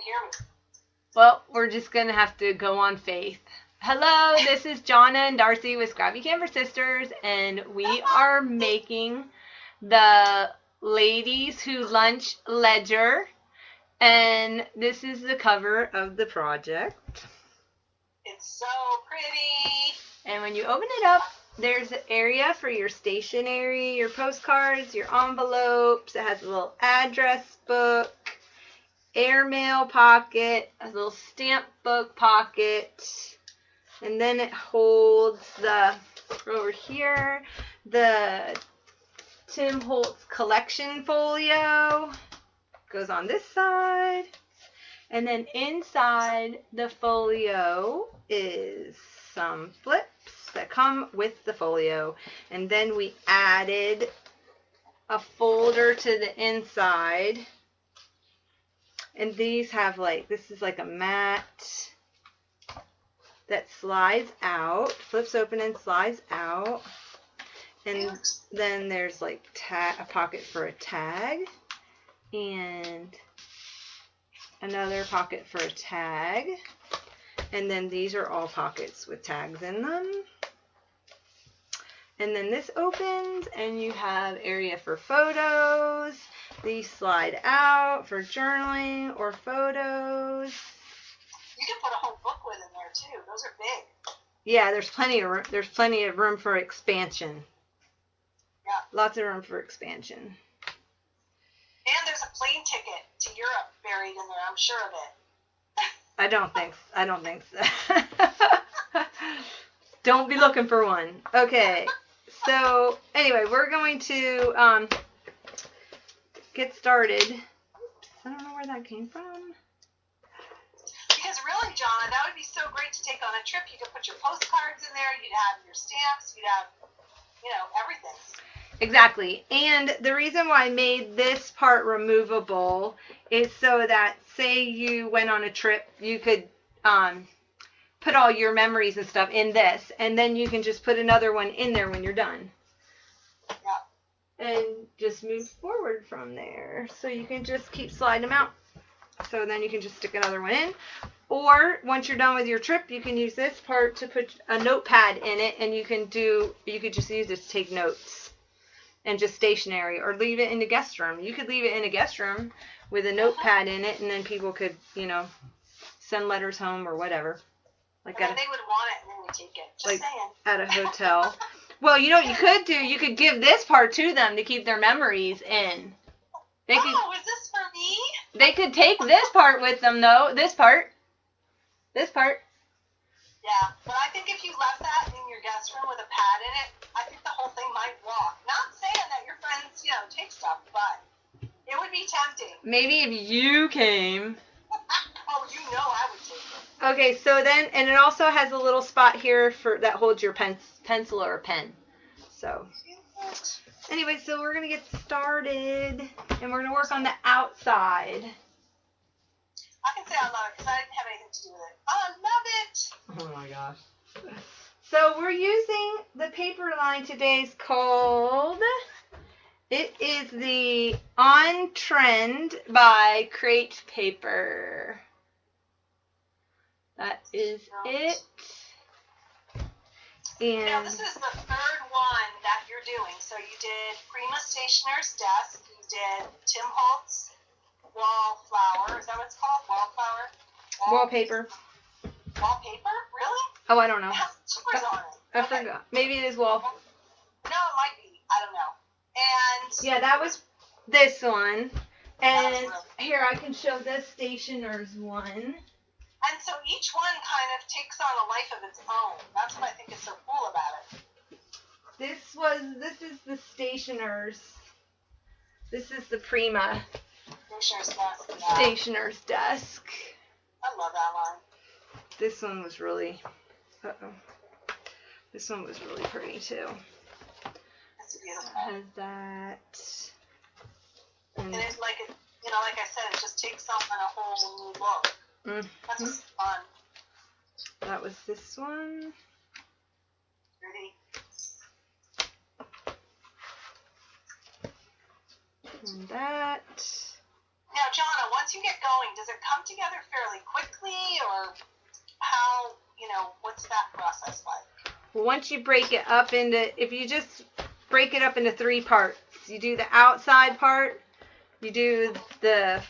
hear me. Well, we're just going to have to go on faith. Hello, this is Jonna and Darcy with Scrapbook Canvas Sisters, and we are making the Ladies Who Lunch Ledger, and this is the cover of the project. It's so pretty. And when you open it up, there's an area for your stationery, your postcards, your envelopes. It has a little address book, airmail pocket, a little stamp book pocket, and then it holds over here, the Tim Holtz collection folio goes on this side, and then inside the folio is some flips that come with the folio, and then we added a folder to the inside, and these have this is like a mat that slides out, flips open and slides out, and then there's a pocket for a tag, and another pocket for a tag, and then these are all pockets with tags in them. And then this opens and you have area for photos. These slide out for journaling or photos. You can put a whole book with in there too. Those are big. Yeah, there's plenty of room for expansion. Yeah. Lots of room for expansion. And there's a plane ticket to Europe buried in there, I'm sure of it. I don't think so. Don't be looking for one. Okay. So anyway, we're going to get started. Oops, I don't know where that came from. Because really, Jonna, that would be so great to take on a trip. You could put your postcards in there. You'd have your stamps. You'd have, everything. Exactly. And the reason why I made this part removable is so that, say you went on a trip, you could put all your memories and stuff in this, and then you can just put another one in there when you're done. Yeah. And just move forward from there. So you can just keep sliding them out. So then you can just stick another one in. Or once you're done with your trip, you can use this part to put a notepad in it, and you could just use it to take notes and just stationery, or leave it in the guest room. You could leave it in a guest room with a notepad in it, and then people could, send letters home or whatever. They would want it and they would take it. Just saying. At a hotel. Well, you know what you could do? You could give this part to them to keep their memories in. Is this for me? They could take this part with them, though. This part. Yeah, but I think if you left that in your guest room with a pad in it, I think the whole thing might walk. Not saying that your friends, take stuff, but it would be tempting. Maybe if you came. Oh, I would take it. Okay, so then, and it also has a little spot here that holds your pencil or a pen. So, anyway, so we're going to get started, and we're going to work on the outside. I can say I love it because I didn't have anything to do with it. I love it. Oh my gosh. So we're using the paper line today is called, it is the On Trend by Crate Paper. That is it. And now, this is the third one that you're doing. So you did Prima Stationer's Desk. You did Tim Holtz Wallflower. Is that what it's called? Wallflower? Wallpaper. Wallpaper? Really? Oh, I don't know. It has stickers on it. I forgot. Maybe it is wall. No, it might be. I don't know. And yeah, that was this one. And here, I can show this stationer's one. And so each one kind of takes on a life of its own. That's what I think is so cool about it. This is the stationer's. This is the Prima Stationer's Desk. I love that line. This one was really, This one was really pretty too. That's beautiful. It has that. And it's like I said, it just takes on a whole new look. Mm-hmm. That's just fun. That was this one. Pretty. And that. Now, Jonna, one once you get going, does it come together fairly quickly, or how, what's that process like? Well, once you break it up if you just break it up into 3 parts, you do the outside part, you do the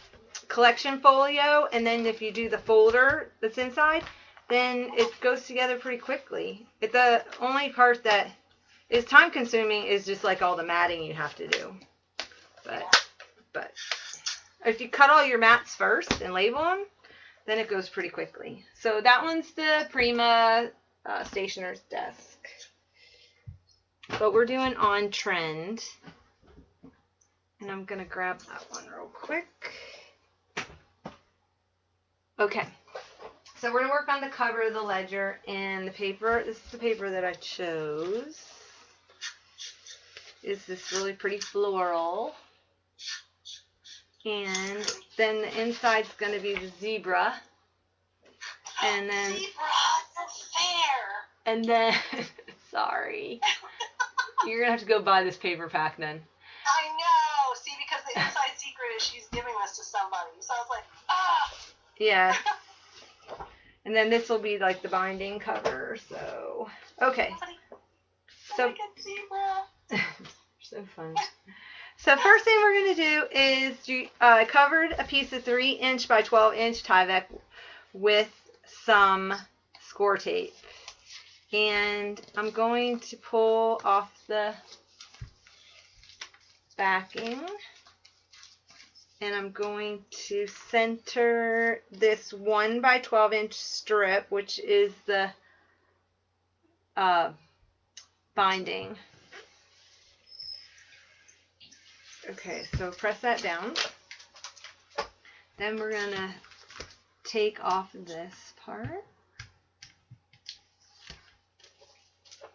collection folio, and then if you do the folder that's inside, then it goes together pretty quickly. The only part that is time consuming is just like all the matting you have to do. But if you cut all your mats first and label them, then it goes pretty quickly. So that one's the Prima Stationer's Desk. But we're doing On Trend. And I'm going to grab that one real quick. Okay. So we're going to work on the cover of the ledger and the paper. This is the paper that I chose. Is this really pretty floral. And then the inside's going to be the zebra. And then Zebra, that's fair. And then sorry. You're going to have to go buy this paper pack then. I know. See, because the inside secret is she's giving this to somebody. So I was like, ah. Yeah. And then this will be like the binding cover. So, okay. So, Zebra. so fun. So first thing we're going to do is I covered a piece of 3" by 12" Tyvek with some score tape. And I'm going to pull off the backing. And I'm going to center this 1 by 12" strip, which is the binding. Okay, so press that down. Then we're going to take off this part.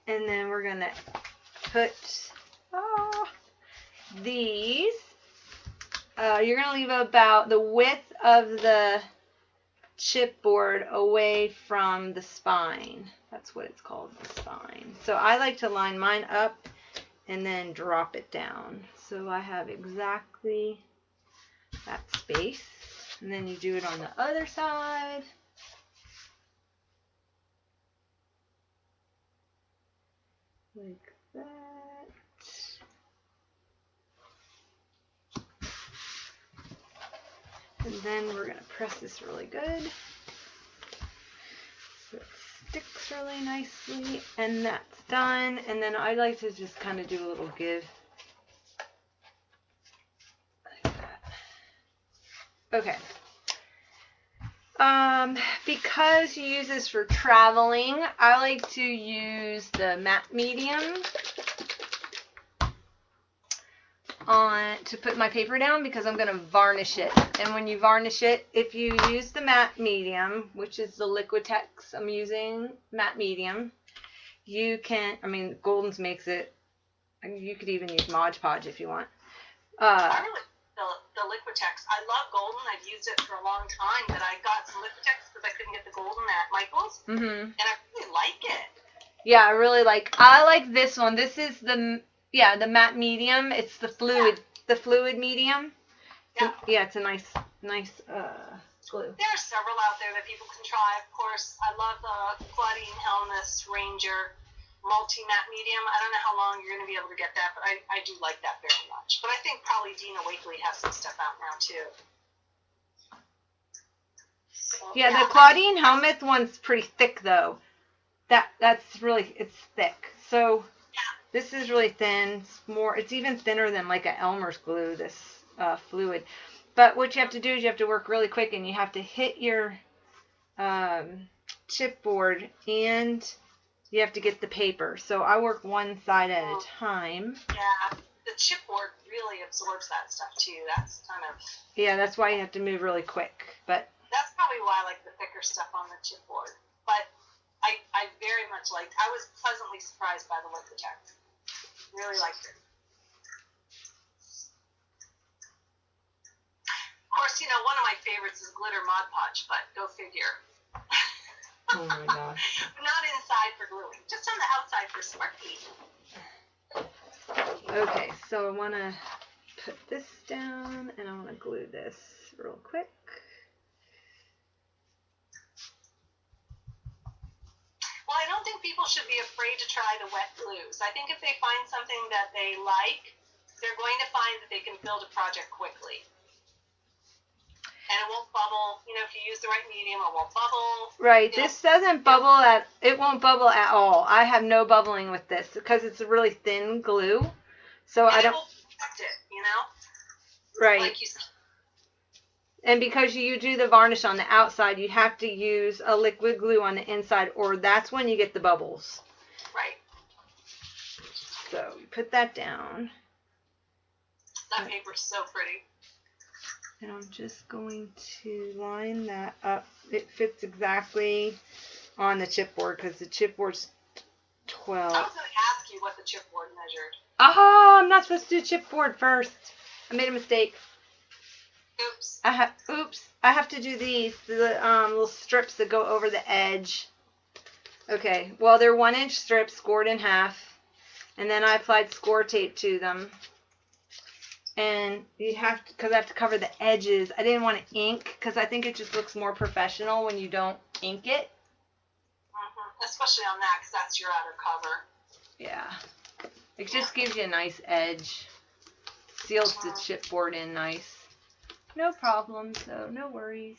And then we're going to put these. You're going to leave about the width of the chipboard away from the spine. That's what it's called, the spine. So I like to line mine up and then drop it down. So I have exactly that space. And then you do it on the other side. Like that. And then we're going to press this really good. So it sticks really nicely. And that's done. And then I like to just kind of do a little give. Like that. Okay. Because you use this for traveling, I like to use the matte medium to put my paper down because I'm going to varnish it. And when you varnish it, if you use the matte medium, which is the Liquitex I'm using, matte medium, you can, Golden's makes it, you could even use Mod Podge if you want. I really the Liquitex. I love Golden. I've used it for a long time, but I got some Liquitex because I couldn't get the Golden at Michael's, and I really like it. Yeah, I like this one. This is the matte medium. It's the fluid, medium. Yeah, it's a nice glue. There are several out there that people can try. Of course, I love the Claudine Helmuth Ranger multi-matte medium. I don't know how long you're going to be able to get that, but I do like that very much. But I think probably Dina Wakely has some stuff out now too. So, yeah, the Claudine Helmuth one's pretty thick though. It's thick. So this is really thin. It's even thinner than like a Elmer's glue, this fluid. But what you have to do is you have to work really quick and you have to hit your chipboard and you have to get the paper. So I work one side at a time. Yeah, the chipboard really absorbs that stuff too. That's kind of... Yeah, that's why you have to move really quick. But that's probably why I like the thicker stuff on the chipboard. But I very much liked... I was pleasantly surprised by the Liquitex. Really liked it. Of course, one of my favorites is glitter Mod Podge, but go figure. Oh my gosh. Not inside for gluing, just on the outside for sparkly. Okay, so I want to put this down, and I want to glue this real quick. Well, I don't think people should be afraid to try the wet glues. I think if they find something that they like, they're going to find that they can build a project quickly. And it won't bubble. You know, if you use the right medium, it won't bubble. Right. This doesn't bubble it won't bubble at all. I have no bubbling with this because it's a really thin glue. So and I don't. It will protect it, you know? Right. Like you said. And because you do the varnish on the outside, you have to use a liquid glue on the inside, or that's when you get the bubbles. Right. So you put that down. That paper's so pretty. And I'm just going to line that up. It fits exactly on the chipboard because the chipboard's 12. I was going to ask you what the chipboard measured. Oh, I'm not supposed to do chipboard first. I made a mistake. Oops. I have to do these, the little strips that go over the edge. Okay, well, they're 1-inch strips scored in half. And then I applied score tape to them. And you have to, because I have to cover the edges. I didn't want to ink because I think it just looks more professional when you don't ink it. Mm-hmm. Especially on that because that's your outer cover. Yeah. It just gives you a nice edge. Seals the chipboard in nice. No problem, so no worries.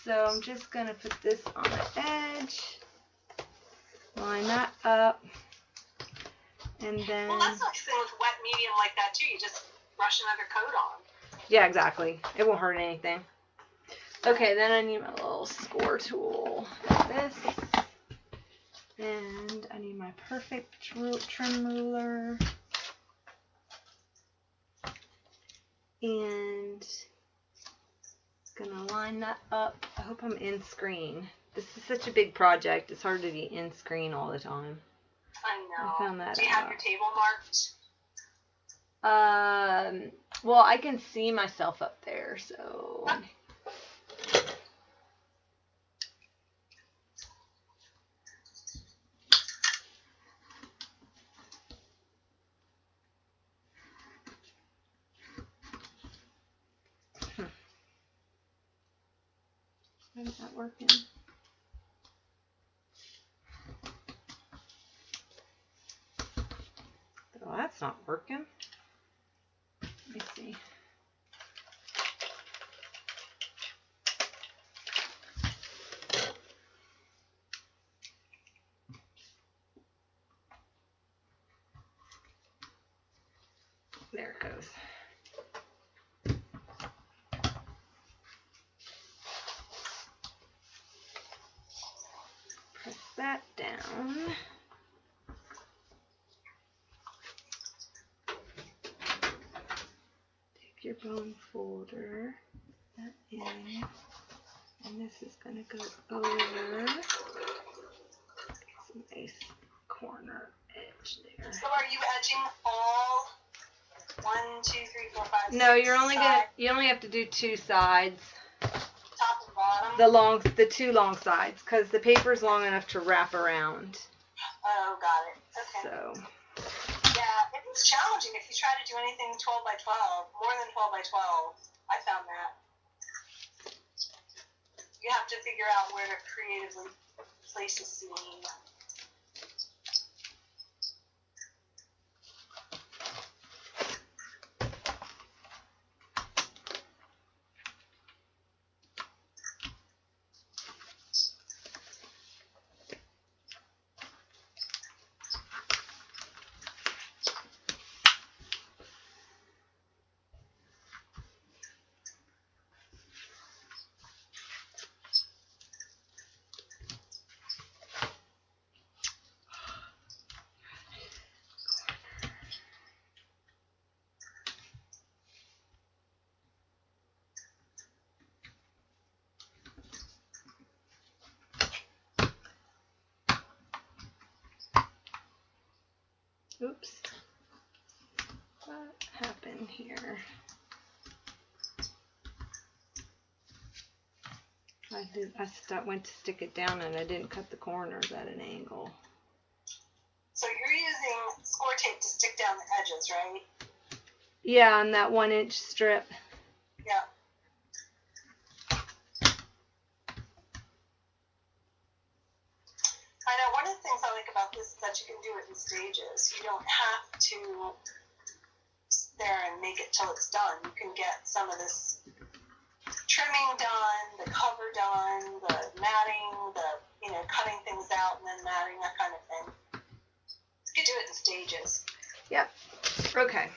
So I'm just going to put this on the edge. Line that up. And then... Well, that's the nice thing with wet medium like that, too. You just brush another coat on. Yeah, exactly. It won't hurt anything. Okay, then I need my little score tool. Like this. And I need my perfect trim ruler. And gonna line that up. I hope I'm in screen. This is such a big project. It's hard to be in screen all the time. I know. I found that Do you have your table marked? Well, I can see myself up there, so. Why is that working? Oh, that's not working. Let me see. There it goes. Press that down. Take your bone folder, that in, and this is going to go over. Some nice corner edge there. So are you edging all 1, 2, 3, 4, 5, No, 6 you only have to do 2 sides. Top and bottom? The 2 long sides, because the paper's long enough to wrap around. Oh, got it. Okay. So. Yeah, it's challenging if you try to do anything 12 by 12, more than 12 by 12. I found that. You have to figure out where to creatively place a seam. Oops. What happened here? I went to stick it down and I didn't cut the corners at an angle. So you're using score tape to stick down the edges, right? Yeah, on that 1-inch strip. Yeah. I know one of the things I like about this is that you can do it in stages. You don't have to sit there and make it till it's done. You can get some of this trimming done, the cover done, the matting, cutting things out and then matting, that kind of thing. You can do it in stages. Yep. Okay.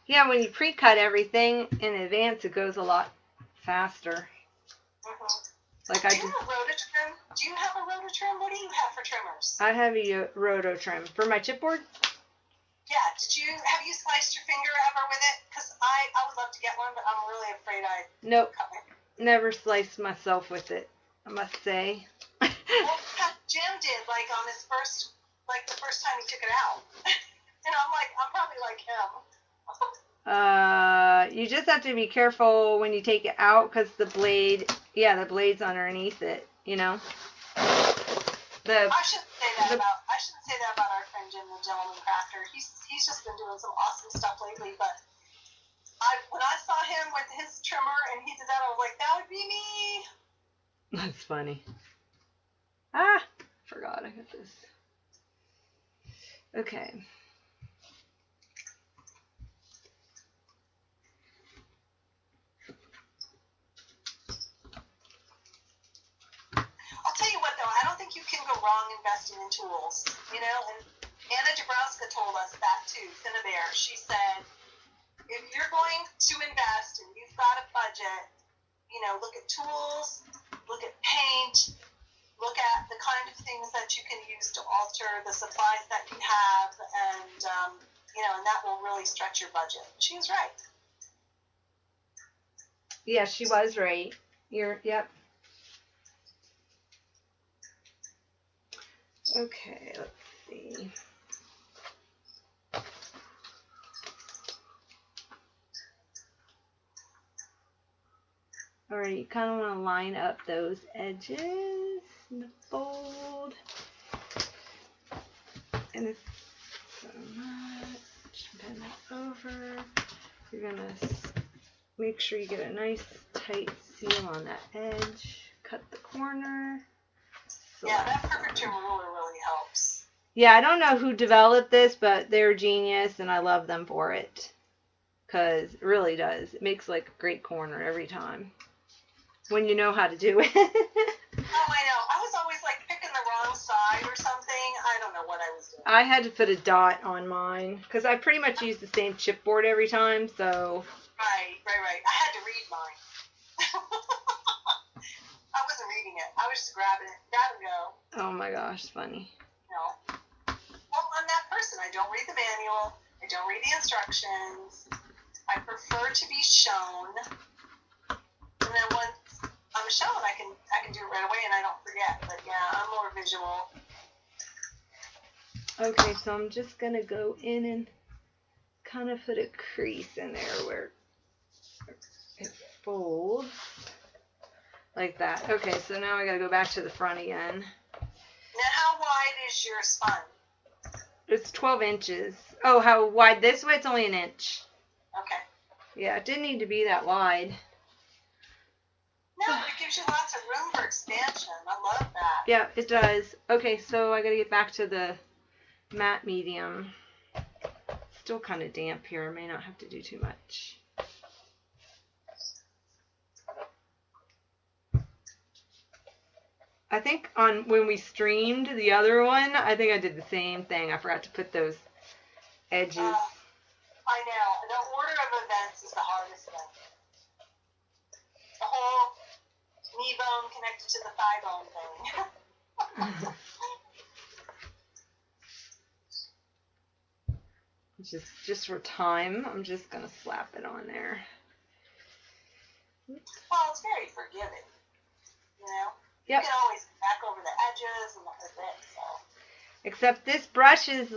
Yeah, when you pre-cut everything in advance, it goes a lot faster. Mm-hmm. Do you have a rototrim? Do you have a rototrim? What do you have for trimmers? I have a rototrim for my chipboard. Yeah. Have you sliced your finger ever with it? Because I would love to get one, but I'm really afraid I Nope. cut my finger. Never sliced myself with it, I must say. Well, Jim did, on his first, the first time he took it out. And I'm like, I'm probably like him. You just have to be careful when you take it out because the blade's underneath it, I shouldn't say that about our friend Jim, the gentleman crafter. He's just been doing some awesome stuff lately, but when I saw him with his trimmer and he did that, I was like, that would be me. That's funny. Forgot I got this. Okay. I'll tell you what, though, I don't think you can go wrong investing in tools, and Anna Dabrowska told us that, too, Cinnabear. She said, if you're going to invest and you've got a budget, look at tools, look at paint, look at the kind of things that you can use to alter the supplies that you have, and, and that will really stretch your budget. She was right. Yeah, she was right. Yep. Okay, let's see. Alright, you kind of want to line up those edges in the fold. And it's so much. Bend that over. You're going to make sure you get a nice tight seal on that edge. Cut the corner. Yeah, that curvature really helps. Yeah, I don't know who developed this, but they're genius, and I love them for it. Because it really does. It makes a great corner every time. When you know how to do it. Oh, I know. I was always picking the wrong side or something. I don't know what I was doing. I had to put a dot on mine because I pretty much use the same chipboard every time, so. Right. I had to read mine. I wasn't reading it. I was just grabbing it. Grab and go. Oh my gosh, funny. No. Well, I'm that person. I don't read the manual. I don't read the instructions. I prefer to be shown. And then once I'm shown, I can do it right away and I don't forget. But yeah, I'm more visual. Okay, so I'm just going to go in and kind of put a crease in there where it folds. Like that. Okay, so now I got to go back to the front again. Now, how wide is your spine? It's 12 inches. Oh, how wide this way? It's only an inch. Okay. Yeah, it didn't need to be that wide. No, but it gives you lots of room for expansion. I love that. Yeah, it does. Okay, so I got to get back to the matte medium. Still kind of damp here. I may not have to do too much. I think when we streamed the other one, I think I did the same thing. I forgot to put those edges. I know. The order of events is the hardest thing. The whole knee bone connected to the thigh bone thing. Just for time, I'm just going to slap it on there. Well, it's very forgiving, Yep. You can always go back over the edges and that's it, so. Except this brush is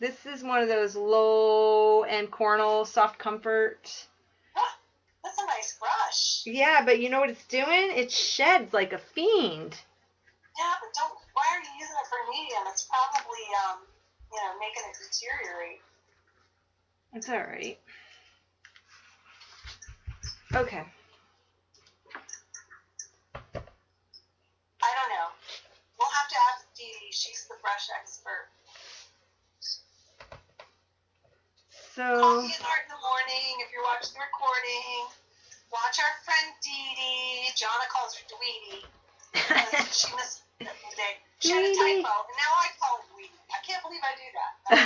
this is one of those low-end Cornell Soft Comfort. That's a nice brush. Yeah, but you know what it's doing? It sheds like a fiend. Yeah, but why are you using it medium, it's probably, making it deteriorate. It's all right. Okay. I don't know. We'll have to ask Dee Dee. She's the brush expert. So. Coffee and art in the morning. If you're watching the recording, watch our friend Dee Dee. Jonna calls her Dweety. She missed the day. She had a typo, and now I call it Dweety. I can't believe I do that.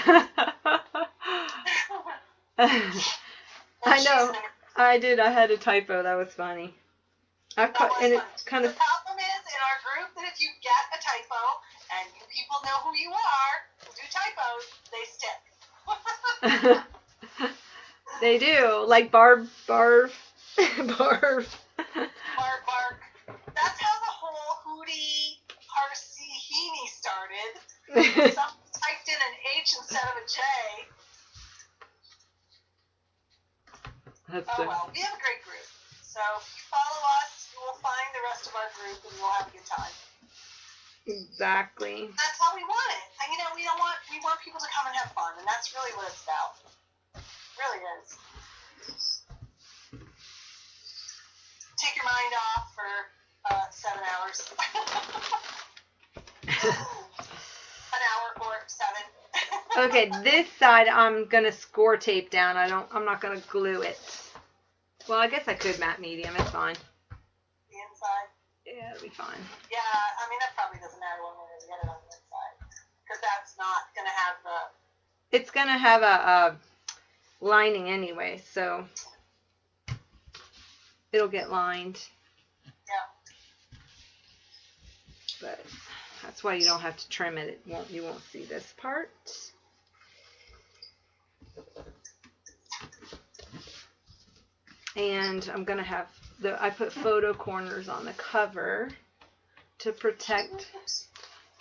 I know. I did. I had a typo. That was funny. That was funny. It kind of. The problem is in our group that if you get a typo and you people know who you are, who do typos, they stick. They do. Like Barb. Bark. That's how the whole Hootie Parsi Heaney started. Someone typed in an H instead of a J. Well, we have a great group. So if you follow us, you will find the rest of our group and we'll have a good time. Exactly. That's how we want it. And, we want people to come and have fun, and that's really what it's about. It really is. Take your mind off for 7 hours. An hour or 7. Okay, this side I'm gonna score tape down. I'm not gonna glue it. Well, I guess I could matte medium. It's fine. The inside. Yeah, it'll be fine. Yeah, that probably doesn't matter one way or the other on the inside, because that's not gonna have the. It's gonna have a lining anyway, so it'll get lined. Yeah. But that's why you don't have to trim it. You won't see this part. And I'm gonna have I put photo corners on the cover to protect.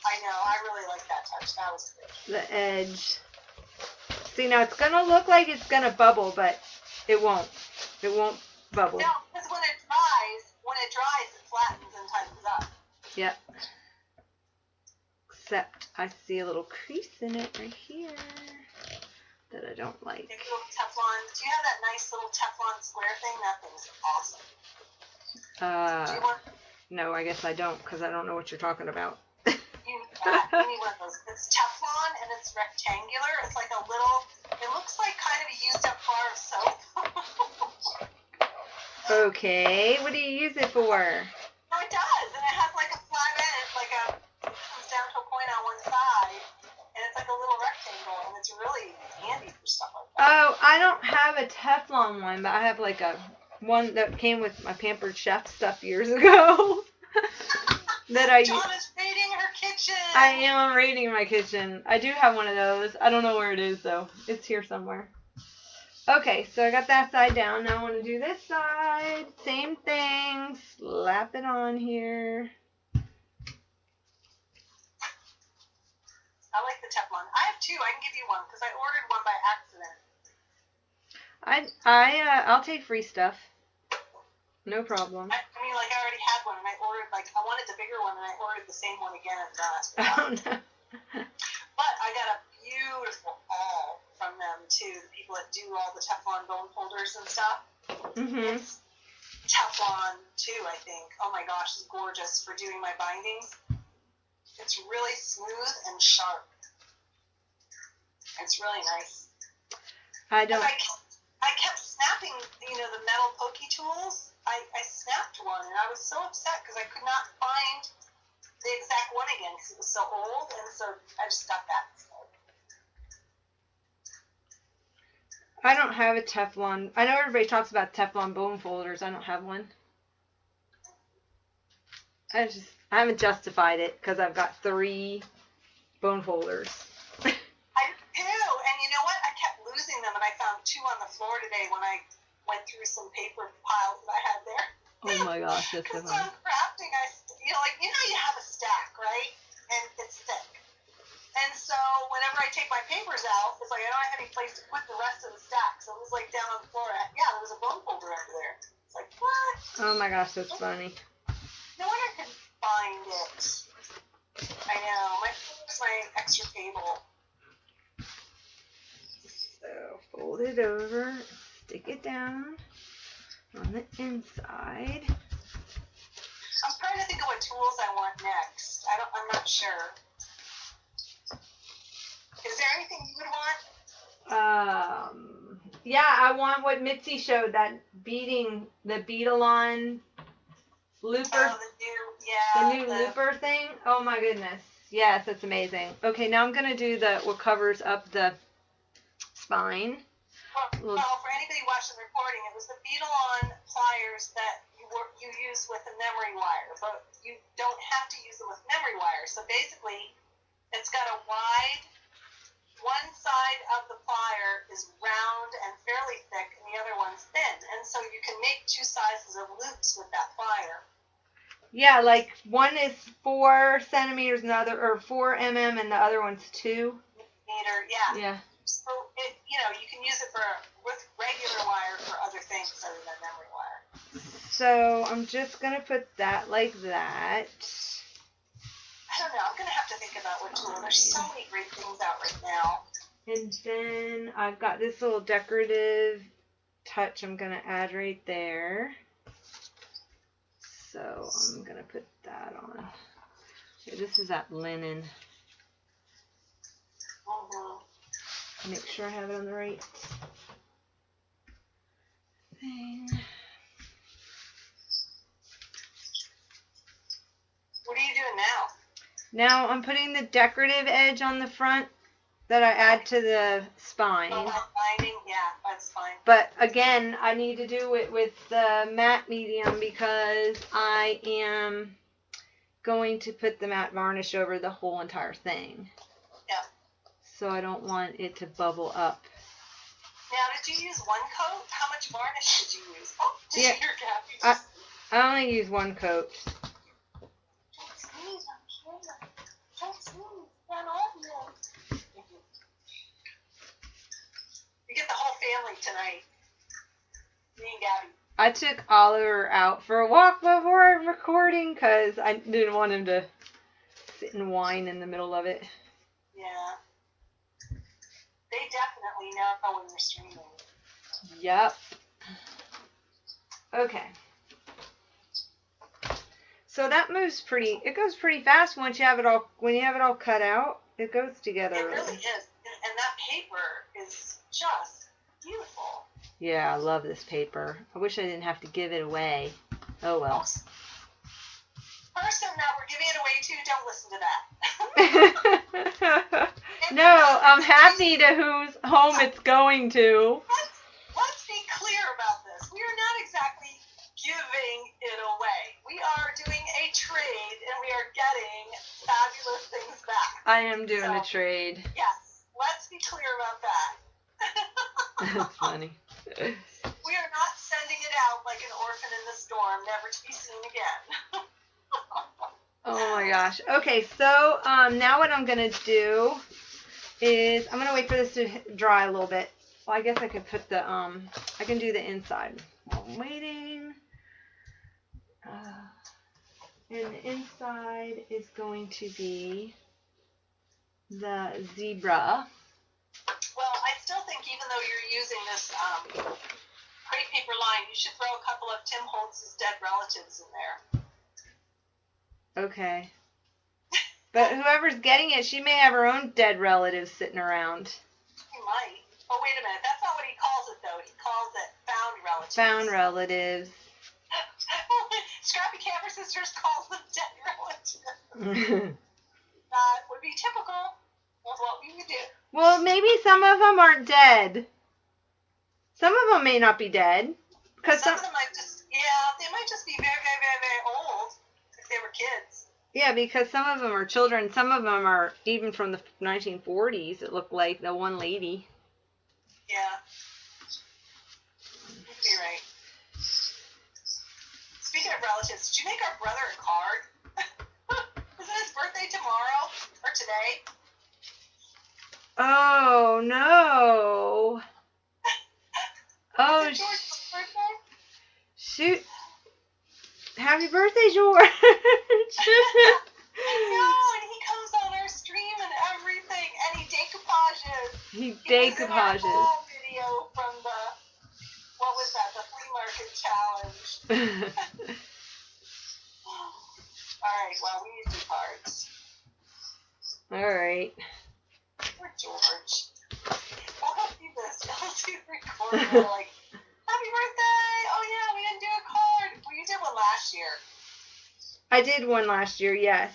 I know. I really like that touch. That was good. The edge. See, now it's gonna look like it's gonna bubble, but it won't. It won't bubble. No, because when it dries, it flattens and tightens up. Yep. Except I see a little crease in it right here that I don't like. Maybe a little Teflon. Do you have that nice little Teflon square thing? That thing's awesome. Do you want? No, I guess I don't, because I don't know what you're talking about. You need that. You need one of those. It's Teflon and it's rectangular. It's like a little. It looks like kind of a used up bar of soap. Okay, what do you use it for? No, it does, and it has like a flat end, it comes down to a point on one side, and it's like a little rectangle, and it's really handy for stuff like that. Oh, I don't have a Teflon one, but I have like a one that came with my Pampered Chef stuff years ago. Donna's raiding her kitchen. I am raiding my kitchen. I do have one of those. I don't know where it is though. It's here somewhere. Okay, so I got that side down. Now I want to do this side. Same thing. Slap it on here. I like the Teflon. I have two. I can give you one because I ordered one by accident. I'll take free stuff. No problem. I already had one, and I ordered I wanted the bigger one, and I ordered the same one again. Oh no. But I got a beautiful awl from them too. The people that do all the Teflon bone folders and stuff. Mhm. It's Teflon too, I think. Oh my gosh, it's gorgeous for doing my bindings. It's really smooth and sharp. It's really nice. I don't. I kept snapping, the metal pokey tools. I snapped one, and I was so upset because I could not find the exact one again because it was so old, and so I just got that instead. I don't have a Teflon. I know everybody talks about Teflon bone folders. I don't have one. I haven't justified it because I've got 3 bone folders. I do, and you know what? I kept losing them, and I found 2 on the floor today when I went through some paper piles that I had there. Oh my gosh, that's so funny. funny. So I'm crafting, you have a stack, right? And it's thick. And so whenever I take my papers out, it's like I don't have any place to put the rest of the stack. So it was like down on the floor. Yeah, there was a bone folder under there. It's like, what? Oh my gosh, that's funny. No wonder I couldn't find it. I know. My That's my extra cable. So fold it over, stick it down on the inside. I'm trying to think of what tools I want next. I'm not sure. Is there anything you would want? Yeah, I want what Mitzi showed, that the beetle-on looper. Oh, the new looper thing. Oh my goodness. Yes, that's amazing. Okay, now I'm going to do what covers up the spine. Well, for anybody watching the recording, it was the beetle-on pliers that you use with a memory wire, but you don't have to use them with memory wire. So basically, it's got a wide, one side of the plier is round and fairly thick, and the other one's thin. And so you can make two sizes of loops with that plier. Yeah, like one is 4 centimeters and the other, or 4 mm, and the other one's 2 meter. Yeah. Yeah. So you can use it with regular wire for other things other than memory wire. So I'm just gonna put that like that. I don't know. I'm gonna have to think about what tool. There's so many great things out right now. And then I've got this little decorative touch I'm gonna add right there. So I'm gonna put that on. Okay, this is that linen. Make sure I have it on the right thing. What are you doing now? Now I'm putting the decorative edge on the front that I add to the spine. Oh, lining? Yeah, that's fine. But again, I need to do it with the matte medium because I am going to put the matte varnish over the whole entire thing. Yeah. So I don't want it to bubble up. Now, did you use one coat? How much varnish did you use? Oh, did Yeah, you hear Gabby? I only use one coat. Don't sneeze on camera. Don't sneeze. Not audio. You get the whole family tonight. Me and Gabby. I took Oliver out for a walk before recording because I didn't want him to sit and whine in the middle of it. Yeah. They definitely know when you're streaming. Yep. Okay. So that moves it goes pretty fast when you have it all cut out. It goes together. It really is. And that paper is just beautiful. Yeah, I love this paper. I wish I didn't have to give it away. Oh well. Person that we're giving it away to, don't listen to that. No, I'm happy to whose home it's going to. Let's be clear about this. We are not exactly giving it away. We are doing a trade, and we are getting fabulous things back. I am doing a trade. Yes, let's be clear about that. That's funny. We are not sending it out like an orphan in the storm, never to be seen again. Oh my gosh. Okay, so now what I'm going to do is I'm going to wait for this to dry a little bit. Well, I guess I could put I can do the inside while I'm waiting. And the inside is going to be the zebra. Well, I still think even though you're using this crepe paper line, you should throw a couple of Tim Holtz's dead relatives in there. Okay. But whoever's getting it, she may have her own dead relatives sitting around. He might. Oh, wait a minute. That's not what he calls it, though. He calls it found relatives. Found relatives. Scrappy Camper Sisters calls them dead relatives. That would be typical of what we would do. Well, maybe some of them aren't dead. Some of them may not be dead. Some of them might they might just be very, very, very, very old if they were kids. Yeah, because some of them are children. Some of them are even from the 1940s. It looked like the one lady. Yeah. You'd be right. Speaking of relatives, did you make our brother a card? Isn't his birthday tomorrow? Or today? Oh, no. Oh, Is it George's birthday? Shoot. Happy birthday, George. I know, and he comes on our stream and decoupages. It was in our haul video from what was that, the flea market challenge. Alright, well, we need to do cards. Alright. Poor George. I'll help you this. I'll do the recording. We're like, happy birthday! Oh yeah, we didn't do a card. Well, you did one last year. I did one last year, yes.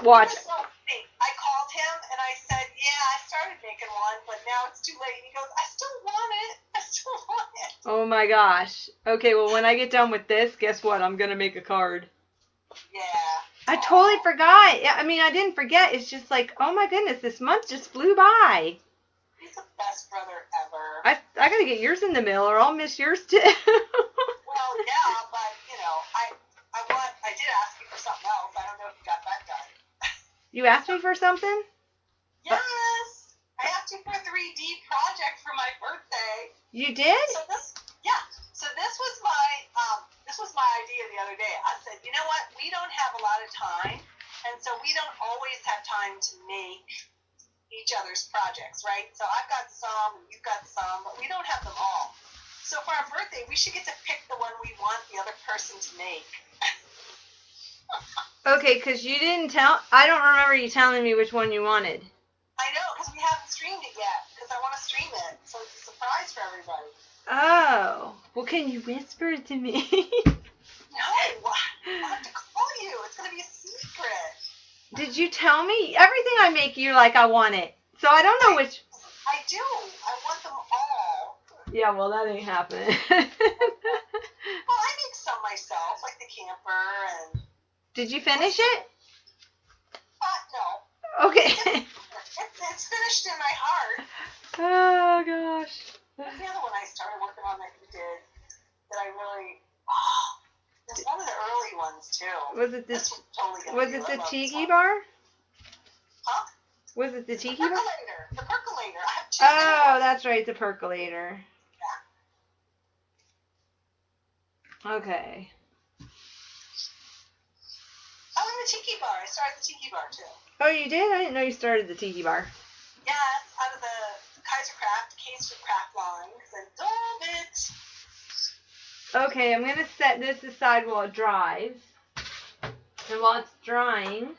Watch. He was so funny. I called him and I said, yeah, I started making one, but now it's too late. And he goes, I still want it. I still want it. Oh my gosh. Okay, well when I get done with this, guess what? I'm gonna make a card. Yeah. I totally forgot. I mean, I didn't forget. It's just like, oh my goodness, this month just flew by. He's the best brother ever. I gotta get yours in the mail or I'll miss yours too. Well, yeah, but you know, I did ask you for something else. I don't know if you got that done. You asked me for something? Yes. I asked you for a 3D project for my birthday. You did? So this was my idea the other day. I said, you know what? We don't have a lot of time, and so we don't always have time to make each other's projects, right? So I've got some, and you've got some, but we don't have them all. So for our birthday, we should get to pick the one we want the other person to make. Okay, because you didn't I don't remember you telling me which one you wanted. I know, because we haven't streamed it yet, because I want to stream it, so it's a surprise for everybody. Oh. Well, can you whisper it to me? No, I'll have to call you. It's going to be a secret. Did you tell me? Everything I make, you're like, I want it. So I don't know which. I do. I want them all. Yeah, well, that ain't happening. Well, I make some myself, like the camper and... Did you finish it? No. Okay. It's finished in my heart. Oh, gosh. What's the other one I started working on that you did that I really... it's one of the early ones, too. Was it this was totally was it the tiki bar? Huh? Was it the tiki bar? bar? The percolator. I have two. Oh, that's right, the percolator. Yeah. Okay. Oh, and the tiki bar. I started the tiki bar, too. Oh, you did? I didn't know you started the tiki bar. Yes, out of the Kaiser Craft Case for Craft line, because I love it. Okay, I'm going to set this aside while it dries. And while it's drying,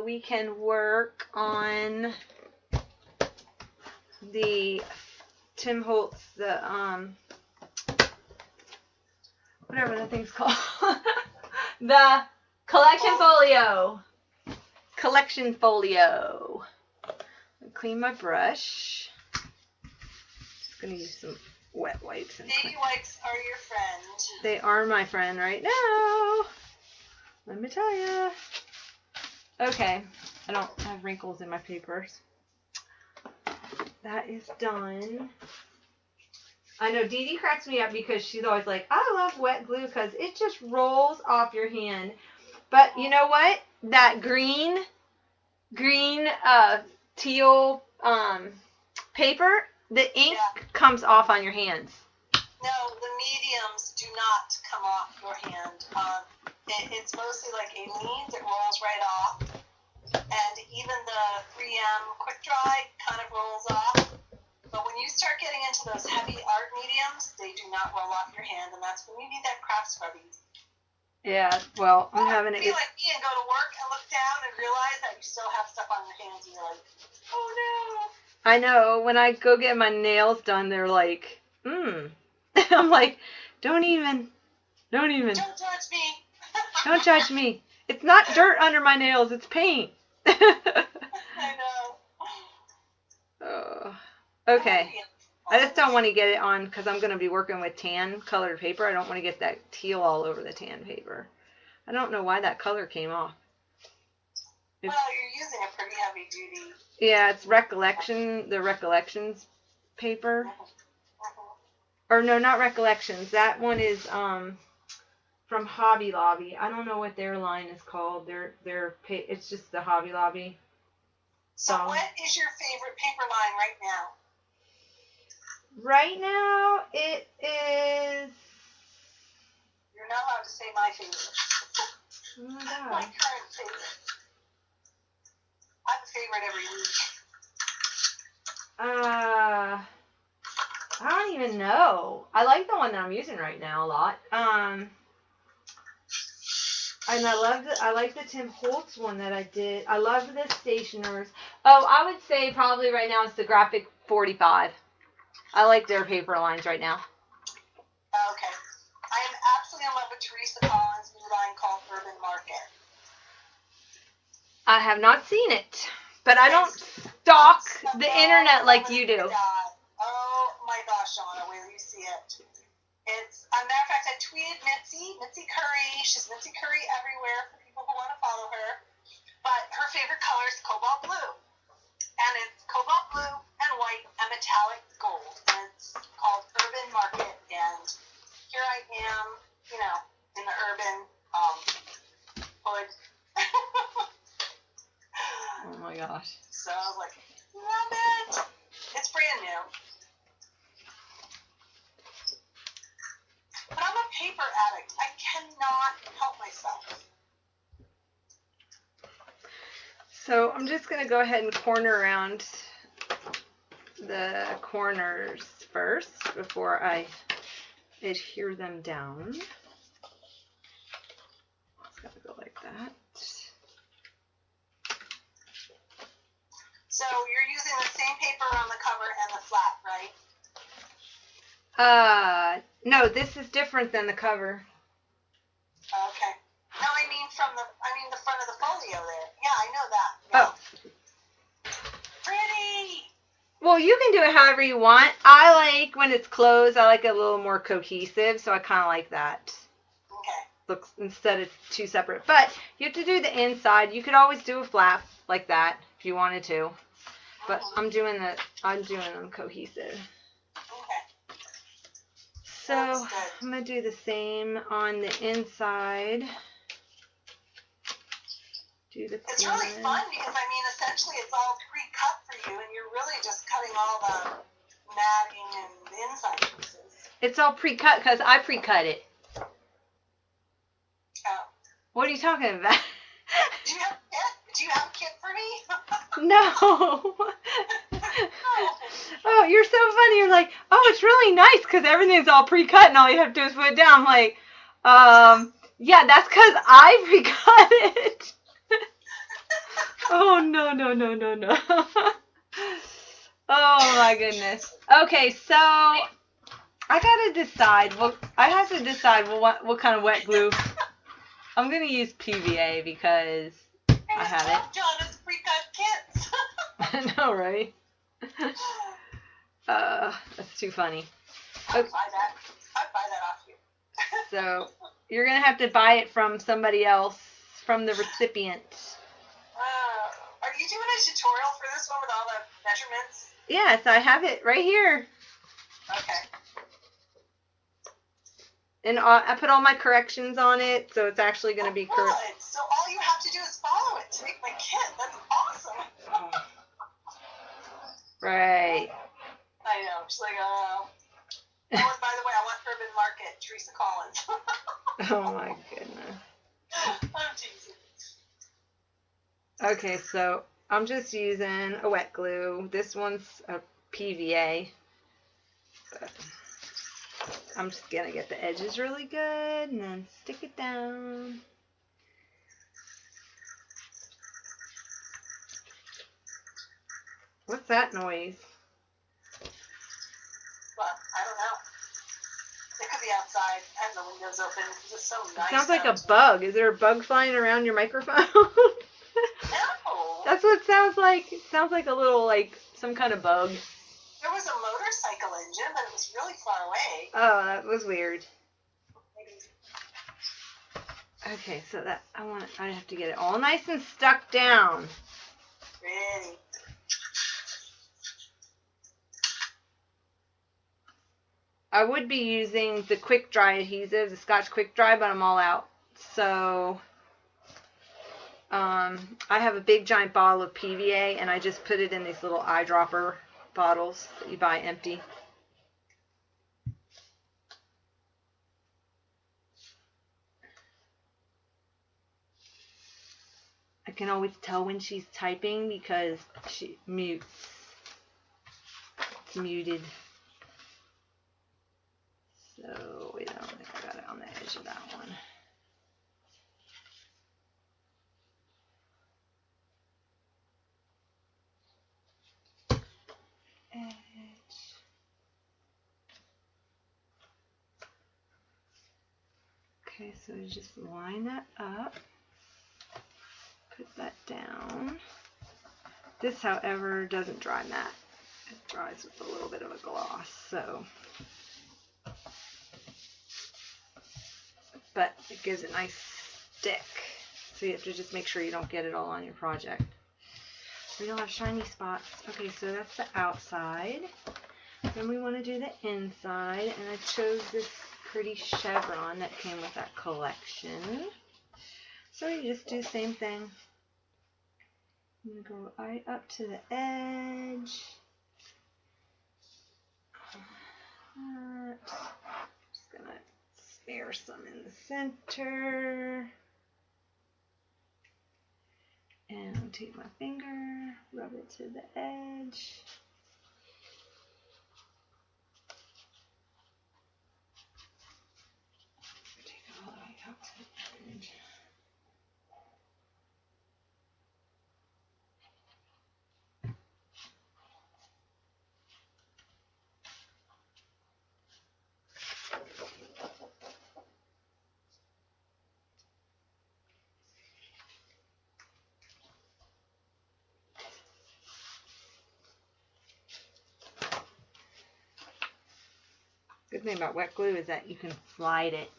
we can work on the Tim Holtz, the, whatever that thing's called. The collection folio. Collection folio. Clean my brush. Just going to use some wet wipes. And baby wipes are your friend. They are my friend right now. Let me tell you. Okay. I don't have wrinkles in my papers. That is done. I know Dee Dee cracks me up because she's always like, I love wet glue because it just rolls off your hand. But you know what? That green teal paper, the ink comes off on your hands. No, the mediums do not come off your hand. It's mostly like Aleene's. It rolls right off. And even the 3M Quick Dry kind of rolls off. But when you start getting into those heavy art mediums, they do not roll off your hand, and that's when you need that craft scrubbing. Yeah, well, I'm having it. Be like me and go to work and look down and realize that you still have stuff on your hands, and you're like, oh no. I know. When I go get my nails done, they're like, I'm like, don't even. Don't judge me. Don't judge me. It's not dirt under my nails. It's paint. I know. Okay. I just don't want to get it on because I'm going to be working with tan colored paper. I don't want to get that teal all over the tan paper. I don't know why that color came off. Well, you're using a pretty heavy duty. Yeah, it's the Recollections paper. Or no, not Recollections. That one is from Hobby Lobby. I don't know what their line is called. It's just the Hobby Lobby. So what is your favorite paper line right now? Right now, it is... You're not allowed to say my favorite. Oh my God. My current favorite. I have a favorite every week. I don't even know. I like the one that I'm using right now a lot. And I like the Tim Holtz one that I did. I love the stationers. Oh, I would say probably right now it's the Graphic 45. I like their paper lines right now. Okay. I am absolutely in love with Teresa Collins' new line called Urban Market. I have not seen it, but I don't stalk the internet like you do. Oh my gosh, Shauna, where do you see it? It's, a matter of fact, I tweeted Mitzi Curry. She's Mitzi Curry everywhere for people who want to follow her. But her favorite color is cobalt blue. And it's cobalt blue and white and metallic gold. And it's called Urban Market. And here I am, you know, in the urban hood. Oh my gosh. So I was like, love it. It's brand new. But I'm a paper addict. I cannot help myself. So I'm just going to go ahead and corner around the corners first before I adhere them down. It's going to go like that. So you're using the same paper on the cover and the flat, right? No, this is different than the cover. Okay. No, I mean the front of the folio there. Yeah, I know that. Yeah. Oh. Pretty. Well, you can do it however you want. I like when it's closed, I like it a little more cohesive, so I kind of like that. Okay. Looks instead of two separate. But you have to do the inside. You could always do a flap like that if you wanted to. But I'm doing them cohesive. Okay. So I'm going to do the same on the inside. Do the It's really fun because, I mean, essentially it's all pre-cut for you and you're really just cutting all the matting and the inside pieces. It's all pre-cut because I pre-cut it. Oh. What are you talking about? Do you have a kit? Do you have a kit for me? No. Oh, you're so funny. You're like, oh, it's really nice because everything's all pre-cut and all you have to do is put it down. I'm like, yeah, that's because I pre-cut it. Oh, no. Oh, my goodness. Okay, so I got to decide. Well, I have to decide what kind of wet glue. I'm going to use PVA because I have it. John, it's pre-cut kits. I know, right? That's too funny. I'd buy that. I'd buy that off you. So you're gonna have to buy it from somebody else, from the recipient. Are you doing a tutorial for this one with all the measurements? Yes, I have it right here. Okay. And I put all my corrections on it, so it's actually gonna be correct. Good. So all you have to do is follow it to make my kit. That's awesome. Right. I know. She's like, oh, and by the way, I want Urban Market, Teresa Collins. Oh my goodness. I'm teasing. Okay, so I'm just using a wet glue. This one's a PVA. But I'm just gonna get the edges really good and then stick it down. What's that noise? Well, I don't know. It could be outside. I have the windows open. It's just so nice. It sounds like a bug. Is there a bug flying around your microphone? No. That's what it sounds like. It sounds like a little, like, some kind of bug. There was a motorcycle engine, but it was really far away. Oh, that was weird. Maybe. Okay, so that I have to get it all nice and stuck down. Really? I would be using the quick dry adhesive, the Scotch quick dry, but I'm all out. So I have a big giant bottle of PVA and I just put it in these little eyedropper bottles that you buy empty. I can always tell when she's typing because she mutes. it's muted. So, wait, I don't think I got it on the edge of that one. Edge. Okay, so just line that up. Put that down. This, however, doesn't dry matte. It dries with a little bit of a gloss, so. But it gives a nice stick. So you have to just make sure you don't get it all on your project. We don't have shiny spots. Okay, so that's the outside. Then we want to do the inside, and I chose this pretty chevron that came with that collection. So you just do the same thing. I'm going to go right up to the edge. Just going to smear some in the center. And I'll take my finger, rub it to the edge. Take it all the way out to the edge. Good thing about wet glue is that you can slide it.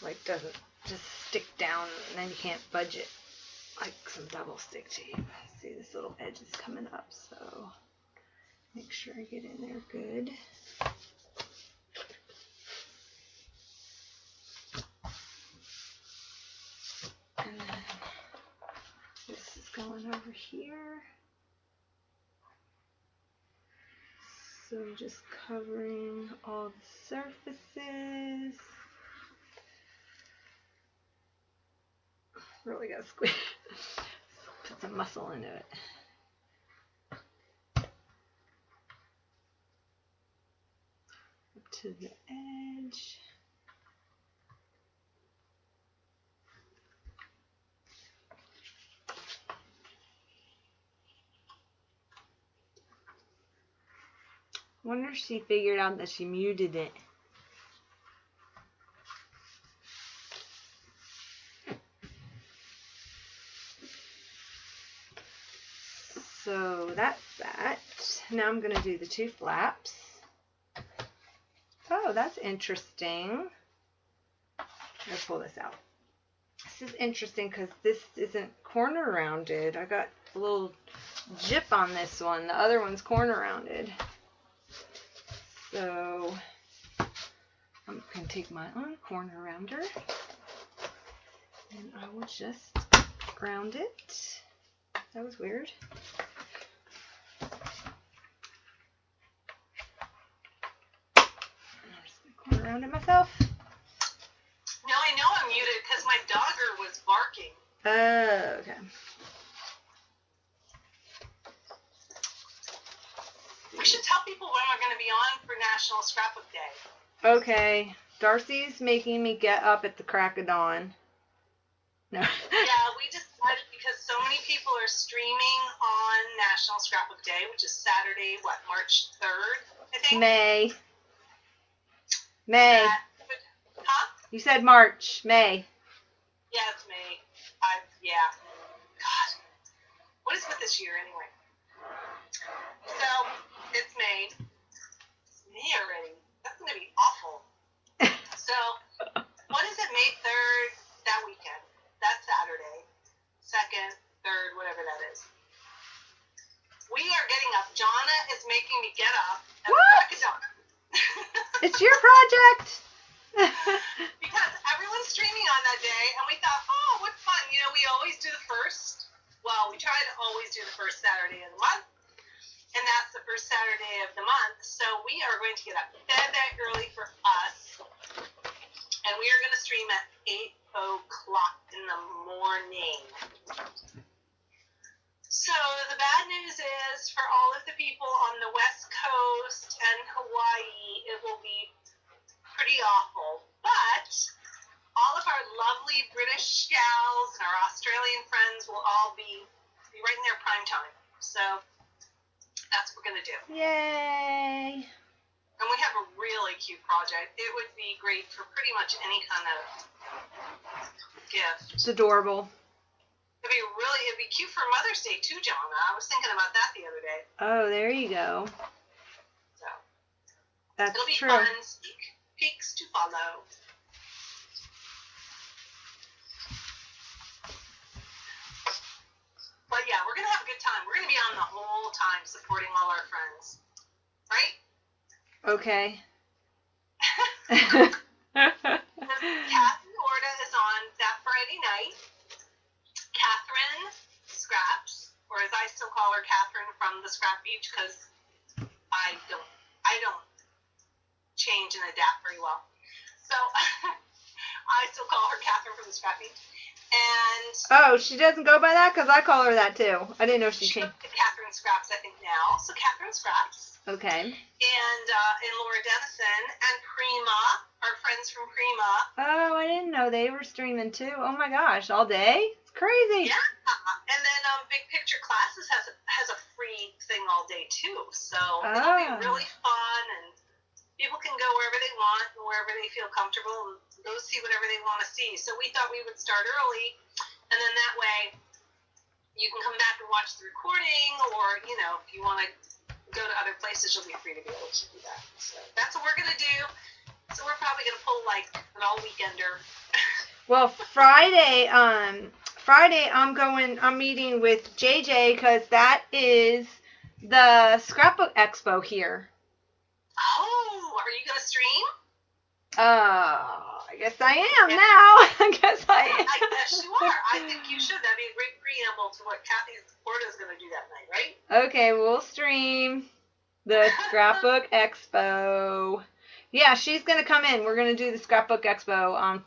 Like, doesn't just stick down and then you can't budge it like some double stick tape. See, this little edge is coming up, so make sure I get in there good. And then this is going over here. So I'm just covering all the surfaces. Really gotta squeeze. Put some muscle into it. Up to the edge. Wonder if she figured out that she muted it. So that's that. Now I'm going to do the two flaps. Oh, that's interesting. Let's pull this out. This is interesting because this isn't corner rounded. I got a little jip on this one. The other one's corner rounded. So I'm going to take my own corner rounder and I will just round it. That was weird. I'm just going to corner round it myself. Now I know I'm muted because my dogger was barking. Oh, okay. We should tell people when we're going to be on for National Scrapbook Day. Okay. Darcy's making me get up at the crack of dawn. No. Yeah, we decided because so many people are streaming on National Scrapbook Day, which is Saturday, what, March 3rd, I think? May. May. Huh? You said March. May. Yeah, it's May. Yeah. God. What is with this year anyway? So, it's May. It's May already. That's going to be awful. So, what is it, May 3rd, that weekend? That's Saturday. 2nd, 3rd, whatever that is. We are getting up. Jonna is making me get up at the crack of dawn. It's your project. Because everyone's streaming on that day, and we thought, oh, what fun. You know, we always do the first. Well, we try to always do the first Saturday of the month, and that's the first Saturday of the month. So we are going to get up that early for us, and we are going to stream at 8 o'clock in the morning. news is for all of the people on the West Coast and Hawaii, it will be pretty awful. But all of our lovely British gals and our Australian friends will all be right in their prime time. So that's what we're going to do. Yay! And we have a really cute project. It would be great for pretty much any kind of gift. It's adorable. It'd be cute for Mother's Day too, Jonna. I was thinking about that the other day. Oh, there you go. So that's it'll be true. fun. Peaks to follow. But yeah, we're gonna have a good time. We're gonna be on the whole time supporting all our friends, right? Okay. Catherine Orta is on that Friday night. Catherine Scraps, or as I still call her, Catherine from the Scrap Beach, because I don't change and adapt very well. So I still call her Catherine from the Scrap Beach. And oh, she doesn't go by that? Because I call her that too. I didn't know she changed. Catherine Scraps, I think now. So Catherine Scraps. Okay. And Laura Dennison and Prima, our friends from Prima. Oh, I didn't know they were streaming too. Oh my gosh, all day? It's crazy. Yeah. And then Big Picture Classes has a free thing all day too. So it'll be really fun, and people can go wherever they want and wherever they feel comfortable and go see whatever they want to see. So we thought we would start early, and then that way you can come back and watch the recording, or, if you want to go to other places, you'll be free to be able to do that. So that's what we're going to do. So we're probably going to pull like an all weekender. Well, Friday I'm meeting with JJ because that is the Scrapbook Expo here. Oh, are you going to stream? I guess I am now. I guess I am. I guess you are. I think you should. That'd be a great preamble to what Kathy Porta is going to do that night, right? Okay, we'll stream the Scrapbook Expo. Yeah, she's going to come in. We're going to do the Scrapbook Expo on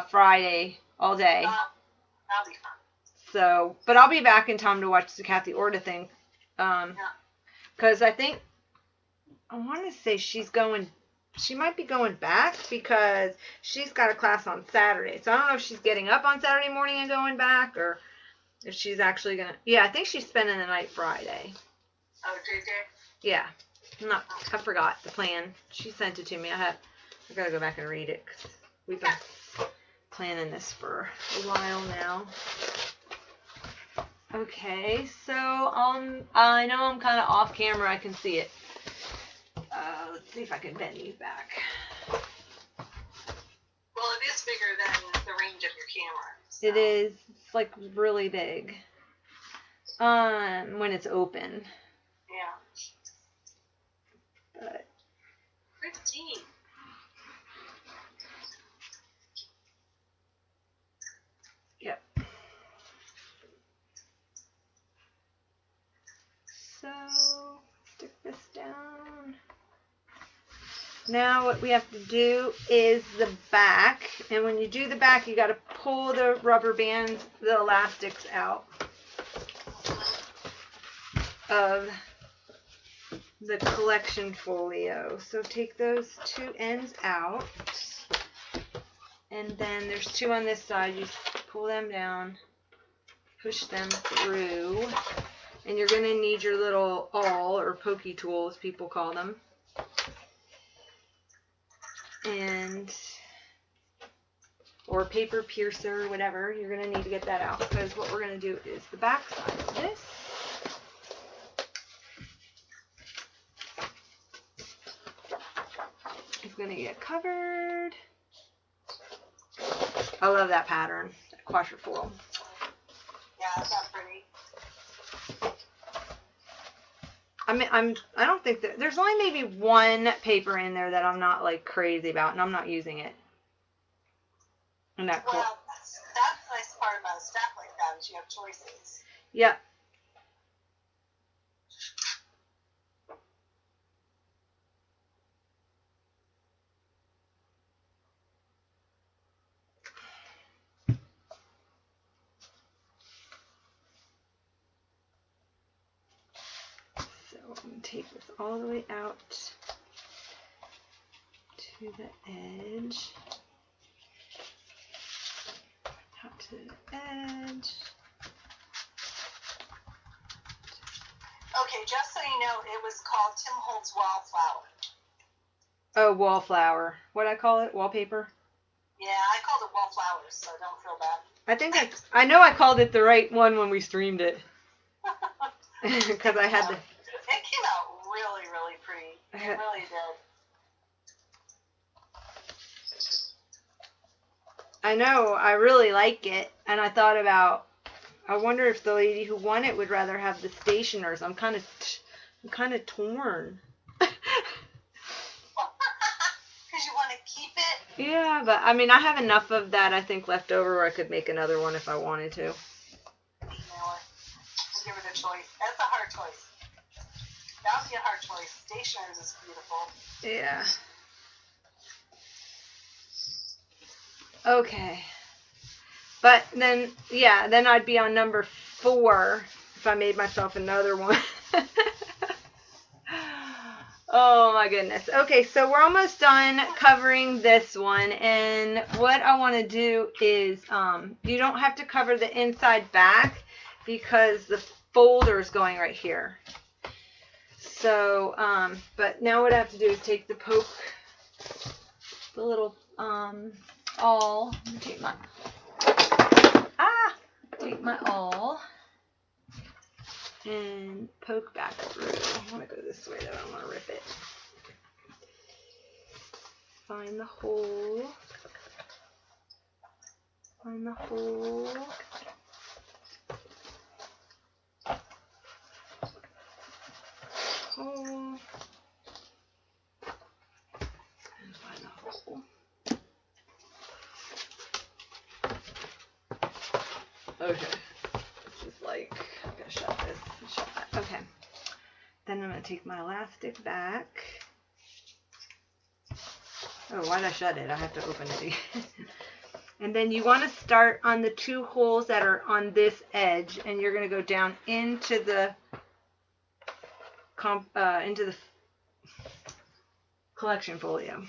Friday all day. That'll be fun. So, but I'll be back in time to watch the Kathy Orta thing. Because I want to say she might be going back because she's got a class on Saturday. So I don't know if she's getting up on Saturday morning and going back, or if she's actually going to. Yeah, I think she's spending the night Friday. Oh, JJ? Yeah. I forgot the plan. She sent it to me. I got to go back and read it because we've been planning this for a while now. Okay, so I know I'm kind of off camera. I can see it. Let's see if I can bend you back. Well, it is bigger than the range of your camera. So. It is. It's like really big. When it's open. Yeah. But. Pretty. Yep. So, stick this down. Now what we have to do is the back. And when you do the back, you got to pull the rubber bands, the elastics out of the collection folio. So take those two ends out. And then there's two on this side. You pull them down, push them through. And you're going to need your little awl or pokey tool, as people call them. Or paper piercer, whatever. You're going to need to get that out, because what we're going to do is the back side of this. It's going to get covered. I love that pattern, that quatrefoil. Yeah, that's not pretty. I don't think that there's only maybe one paper in there that I'm not like crazy about, and I'm not using it. And Well, that's the nice part about a stack like that is you have choices. Yep. I'm going to take this all the way out to the edge. Out to the edge. Okay, just so you know, it was called Tim Holtz Wallflower. Oh, wallflower. What'd I call it? Wallpaper? Yeah, I called it Wallflowers, so don't feel bad. I know I called it the right one when we streamed it. Because I had the... It came out really, really pretty. It really did. I know, I really like it, and I thought about, I wonder if the lady who won it would rather have the stationers. I'm kind of torn. Because you want to keep it? Yeah, but I mean, I have enough of that, I think, left over where I could make another one if I wanted to. You know what? Give it a choice. That's a hard choice. That would be a hard choice. Stationers is beautiful. Yeah. Okay. But then, yeah, then I'd be on number 4 if I made myself another one. Oh my goodness. Okay, so we're almost done covering this one, and what I want to do is, you don't have to cover the inside back because the folder is going right here. So, but now what I have to do is take the little, awl, take my awl and poke back through. I want to go this way though, I don't want to rip it. Find the hole. Find the hole. Hole. And find the hole. Okay. This is like, I'm going to shut this. Shut that. Okay. Then I'm going to take my elastic back. Oh, why did I shut it? I have to open it again. And then you want to start on the 2 holes that are on this edge, and you're going to go down into the collection folio.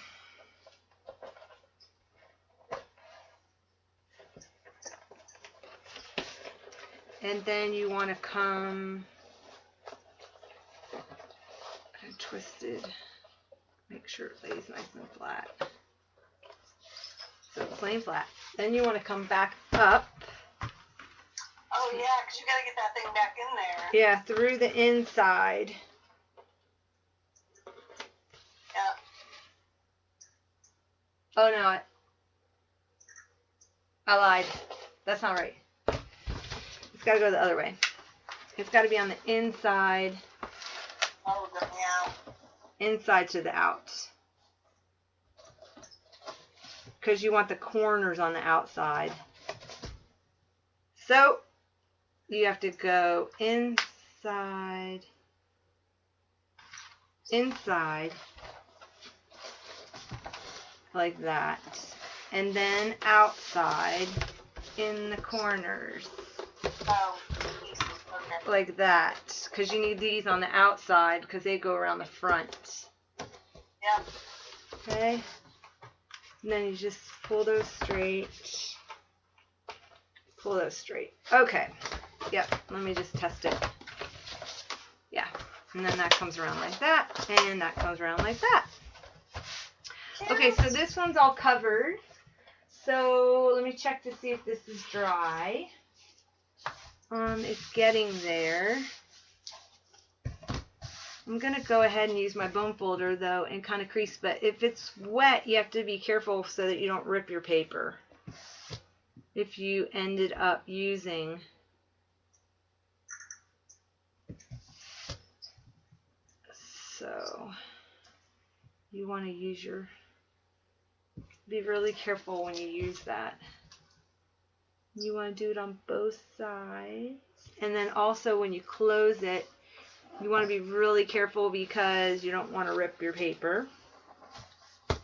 And then you want to come and twist it. Make sure it lays nice and flat. So it's laying flat. Then you want to come back up. Oh yeah, because you got to get that thing back in there. Yeah, through the inside. Yeah. Oh no, I lied. That's not right. It's got to go the other way. It's got to be on the inside. Oh, yeah. Inside to the out. Because you want the corners on the outside. So you have to go inside, like that, and then outside in the corners. Oh, okay. Like that, because you need these on the outside because they go around the front. Yep. Okay. And then you just pull those straight. Pull those straight. Okay. Yep. Let me just test it. Yeah. And then that comes around like that. And that comes around like that. Okay, so this one's all covered. So let me check to see if this is dry. It's getting there. I'm going to go ahead and use my bone folder, though, and kind of crease. But if it's wet, you have to be careful so that you don't rip your paper. If you ended up using... So, you want to use your... Be really careful when you use that. You want to do it on both sides. And then also when you close it, you want to be really careful because you don't want to rip your paper. I'm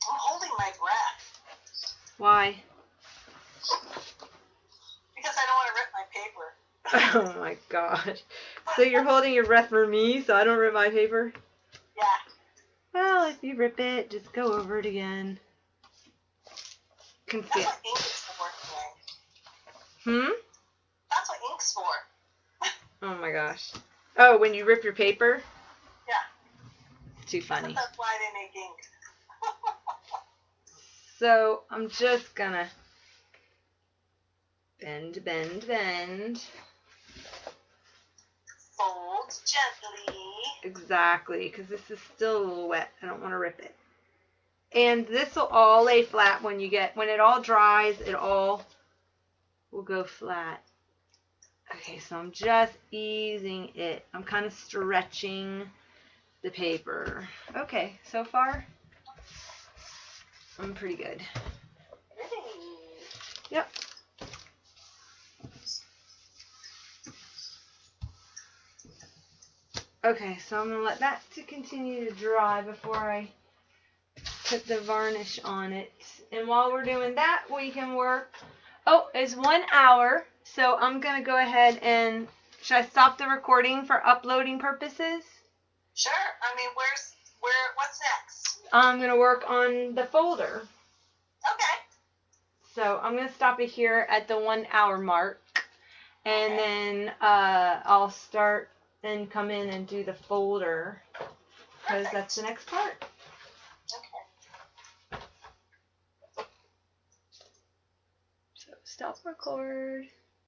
holding my breath. Why? Oh my gosh. So you're holding your breath for me so I don't rip my paper? Yeah. Well, if you rip it, just go over it again. Can see That's it. what ink is for today. Hmm? That's what ink's for. Oh my gosh. Oh, when you rip your paper? Yeah. Too funny. That's why they make ink. So I'm just gonna bend, bend, bend. Fold gently. Exactly, because this is still a little wet. I don't want to rip it. And this will all lay flat when it all dries, it all will go flat. Okay, so I'm just easing it. I'm kind of stretching the paper. Okay, so far, I'm pretty good. Yep. Okay, so I'm going to let that to continue to dry before I put the varnish on it. And while we're doing that, we can work. Oh, it's 1 hour, so I'm going to go ahead and, should I stop the recording for uploading purposes? Sure. I mean, what's next? I'm going to work on the folder. Okay. So I'm going to stop it here at the 1 hour mark. And Okay. then I'll start and come in and do the folder. Because Perfect. that's the next part. Okay. So stop record.